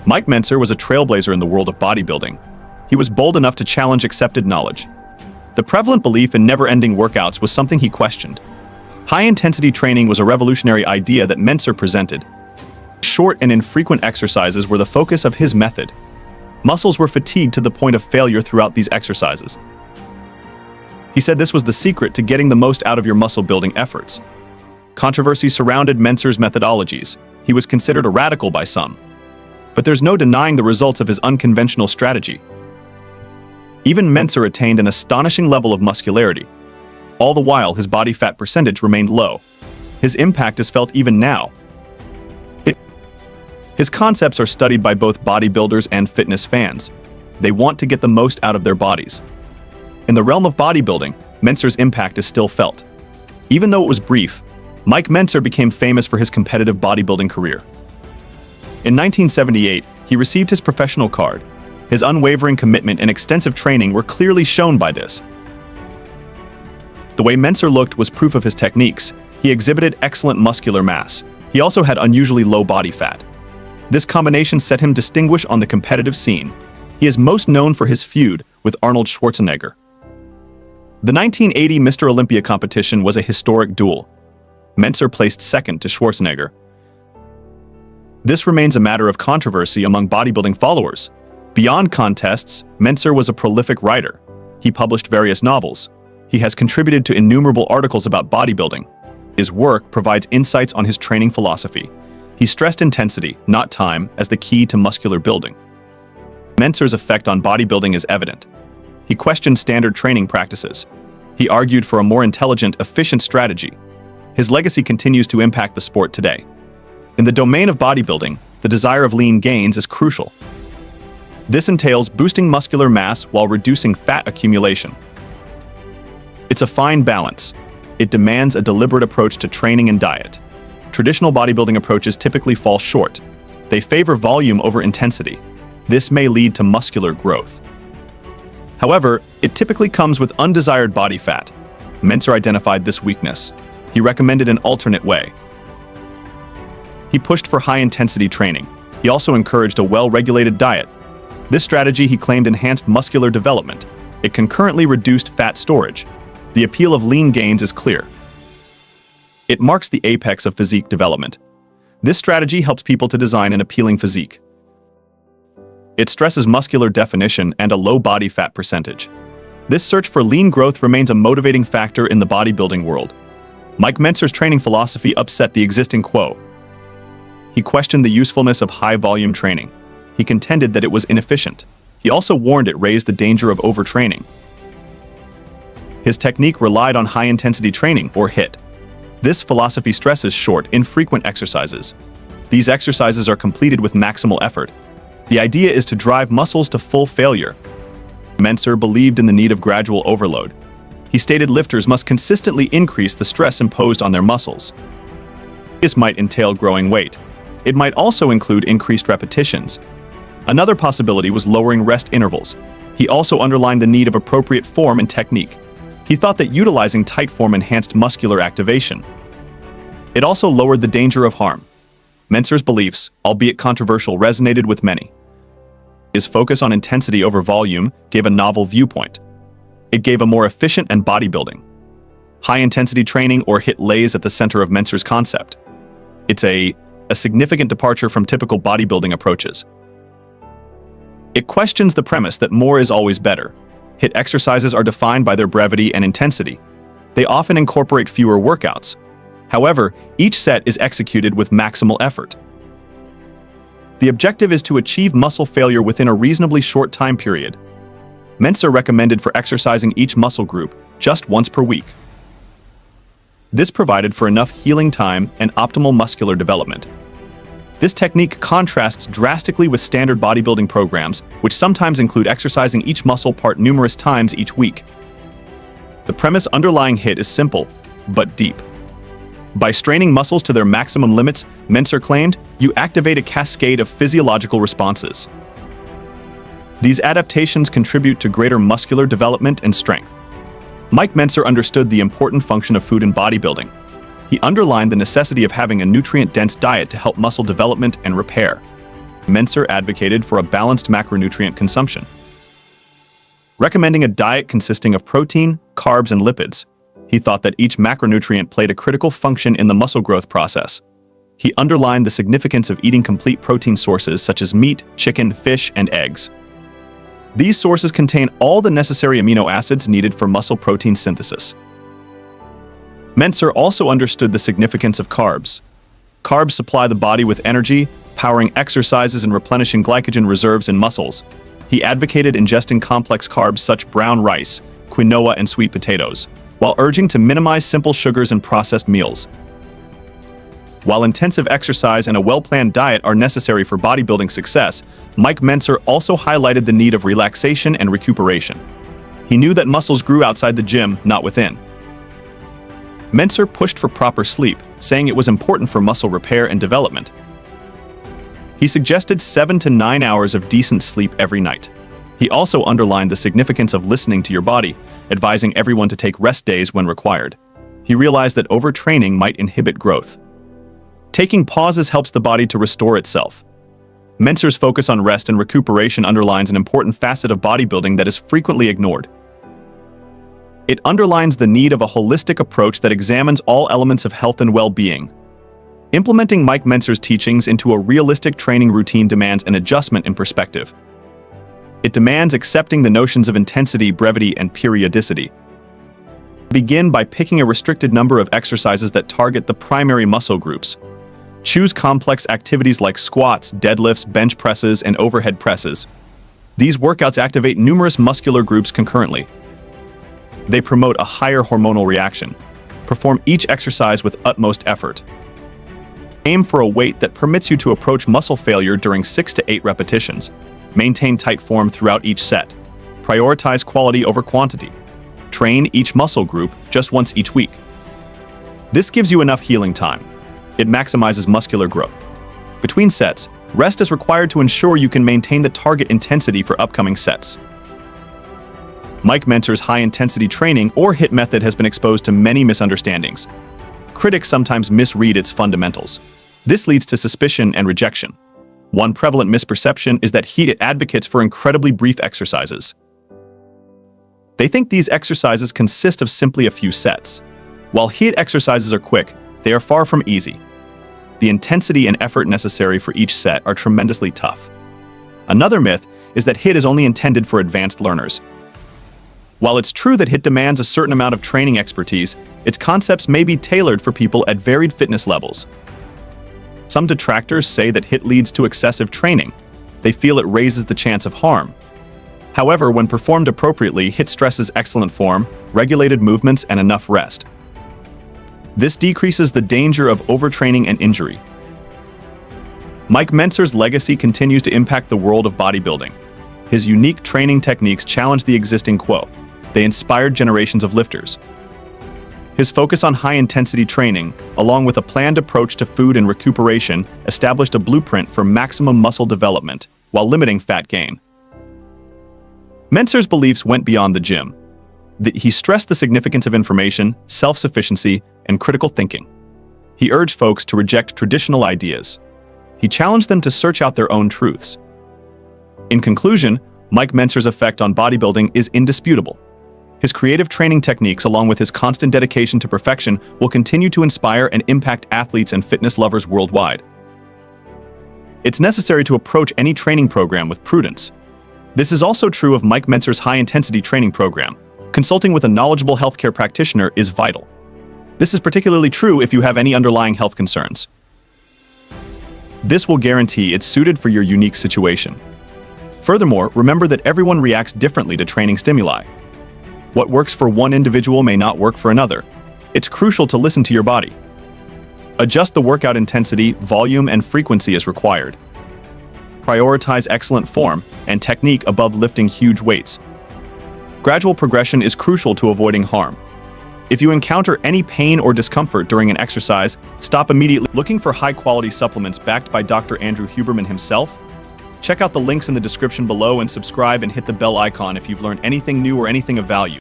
Mike Mentzer was a trailblazer in the world of bodybuilding. He was bold enough to challenge accepted knowledge. The prevalent belief in never-ending workouts was something he questioned. High-intensity training was a revolutionary idea that Mentzer presented. Short and infrequent exercises were the focus of his method. Muscles were fatigued to the point of failure throughout these exercises. He said this was the secret to getting the most out of your muscle-building efforts. Controversy surrounded Mentzer's methodologies. He was considered a radical by some. But there's no denying the results of his unconventional strategy. Even Mentzer attained an astonishing level of muscularity. All the while, his body fat percentage remained low. His impact is felt even now. His concepts are studied by both bodybuilders and fitness fans. They want to get the most out of their bodies. In the realm of bodybuilding, Mentzer's impact is still felt. Even though it was brief, Mike Mentzer became famous for his competitive bodybuilding career. In 1978, he received his professional card. His unwavering commitment and extensive training were clearly shown by this. The way Mentzer looked was proof of his techniques. He exhibited excellent muscular mass. He also had unusually low body fat. This combination set him distinguished on the competitive scene. He is most known for his feud with Arnold Schwarzenegger. The 1980 Mr. Olympia competition was a historic duel. Mentzer placed second to Schwarzenegger. This remains a matter of controversy among bodybuilding followers. Beyond contests, Mentzer was a prolific writer. He published various novels. He has contributed to innumerable articles about bodybuilding. His work provides insights on his training philosophy. He stressed intensity, not time, as the key to muscular building. Mentzer's effect on bodybuilding is evident. He questioned standard training practices. He argued for a more intelligent, efficient strategy. His legacy continues to impact the sport today. In the domain of bodybuilding, the desire of lean gains is crucial. This entails boosting muscular mass while reducing fat accumulation. It's a fine balance. It demands a deliberate approach to training and diet. Traditional bodybuilding approaches typically fall short. They favor volume over intensity. This may lead to muscular growth. However, it typically comes with undesired body fat. Mentzer identified this weakness. He recommended an alternate way. He pushed for high-intensity training. He also encouraged a well-regulated diet. This strategy, he claimed, enhanced muscular development. It concurrently reduced fat storage. The appeal of lean gains is clear. It marks the apex of physique development. This strategy helps people to design an appealing physique. It stresses muscular definition and a low body fat percentage. This search for lean growth remains a motivating factor in the bodybuilding world. Mike Mentzer's training philosophy upset the existing quo. He questioned the usefulness of high-volume training. He contended that it was inefficient. He also warned it raised the danger of overtraining. His technique relied on high-intensity training, or HIIT. This philosophy stresses short, infrequent exercises. These exercises are completed with maximal effort. The idea is to drive muscles to full failure. Mentzer believed in the need of gradual overload. He stated lifters must consistently increase the stress imposed on their muscles. This might entail growing weight. It might also include increased repetitions. Another possibility was lowering rest intervals. He also underlined the need of appropriate form and technique. He thought that utilizing tight form enhanced muscular activation. It also lowered the danger of harm. Mentzer's beliefs, albeit controversial, resonated with many. His focus on intensity over volume gave a novel viewpoint. It gave a more efficient and bodybuilding. High-intensity training, or HIIT, lays at the center of Mentzer's concept. It's a significant departure from typical bodybuilding approaches. It questions the premise that more is always better. HIIT exercises are defined by their brevity and intensity. They often incorporate fewer workouts. However, each set is executed with maximal effort. The objective is to achieve muscle failure within a reasonably short time period. Mentzer recommended for exercising each muscle group just once per week. This provided for enough healing time and optimal muscular development. This technique contrasts drastically with standard bodybuilding programs, which sometimes include exercising each muscle part numerous times each week. The premise underlying HIIT is simple, but deep. By straining muscles to their maximum limits, Mentzer claimed, you activate a cascade of physiological responses. These adaptations contribute to greater muscular development and strength. Mike Mentzer understood the important function of food in bodybuilding. He underlined the necessity of having a nutrient-dense diet to help muscle development and repair. Mentzer advocated for a balanced macronutrient consumption, recommending a diet consisting of protein, carbs, and lipids. He thought that each macronutrient played a critical function in the muscle growth process. He underlined the significance of eating complete protein sources such as meat, chicken, fish, and eggs. These sources contain all the necessary amino acids needed for muscle protein synthesis. Mentzer also understood the significance of carbs. Carbs supply the body with energy, powering exercises and replenishing glycogen reserves in muscles. He advocated ingesting complex carbs such as brown rice, quinoa, and sweet potatoes, while urging to minimize simple sugars and processed meals. While intensive exercise and a well-planned diet are necessary for bodybuilding success, Mentzer also highlighted the need of relaxation and recuperation. He knew that muscles grew outside the gym, not within. Mentzer pushed for proper sleep, saying it was important for muscle repair and development. He suggested 7 to 9 hours of decent sleep every night. He also underlined the significance of listening to your body, advising everyone to take rest days when required. He realized that overtraining might inhibit growth. Taking pauses helps the body to restore itself. Mentzer's focus on rest and recuperation underlines an important facet of bodybuilding that is frequently ignored. It underlines the need of a holistic approach that examines all elements of health and well-being. Implementing Mentzer's teachings into a realistic training routine demands an adjustment in perspective. It demands accepting the notions of intensity, brevity, and periodicity. Begin by picking a restricted number of exercises that target the primary muscle groups. Choose complex activities like squats, deadlifts, bench presses, and overhead presses. These workouts activate numerous muscular groups concurrently. They promote a higher hormonal reaction. Perform each exercise with utmost effort. Aim for a weight that permits you to approach muscle failure during 6 to 8 repetitions. Maintain tight form throughout each set. Prioritize quality over quantity. Train each muscle group just once each week. This gives you enough healing time. It maximizes muscular growth. Between sets, rest is required to ensure you can maintain the target intensity for upcoming sets. Mentzer's high-intensity training or HIIT method has been exposed to many misunderstandings. Critics sometimes misread its fundamentals. This leads to suspicion and rejection. One prevalent misperception is that HIIT advocates for incredibly brief exercises. They think these exercises consist of simply a few sets. While HIIT exercises are quick, they are far from easy. The intensity and effort necessary for each set are tremendously tough. Another myth is that HIIT is only intended for advanced learners. While it's true that HIIT demands a certain amount of training expertise, its concepts may be tailored for people at varied fitness levels. Some detractors say that HIIT leads to excessive training. They feel it raises the chance of harm. However, when performed appropriately, HIIT stresses excellent form, regulated movements, and enough rest. This decreases the danger of overtraining and injury. Mentzer's legacy continues to impact the world of bodybuilding. His unique training techniques challenge the existing quo. They inspired generations of lifters. His focus on high-intensity training, along with a planned approach to food and recuperation, established a blueprint for maximum muscle development while limiting fat gain. Mentzer's beliefs went beyond the gym. He stressed the significance of information, self-sufficiency, and critical thinking. He urged folks to reject traditional ideas. He challenged them to search out their own truths. In conclusion, Mentzer's effect on bodybuilding is indisputable. His creative training techniques, along with his constant dedication to perfection, will continue to inspire and impact athletes and fitness lovers worldwide. It's necessary to approach any training program with prudence. This is also true of Mentzer's high-intensity training program. Consulting with a knowledgeable healthcare practitioner is vital. This is particularly true if you have any underlying health concerns. This will guarantee it's suited for your unique situation. Furthermore, remember that everyone reacts differently to training stimuli. What works for one individual may not work for another. It's crucial to listen to your body. Adjust the workout intensity, volume, and frequency as required. Prioritize excellent form and technique above lifting huge weights. Gradual progression is crucial to avoiding harm. If you encounter any pain or discomfort during an exercise, stop immediately. Looking for high-quality supplements backed by Dr. Andrew Huberman himself? Check out the links in the description below and subscribe and hit the bell icon if you've learned anything new or anything of value.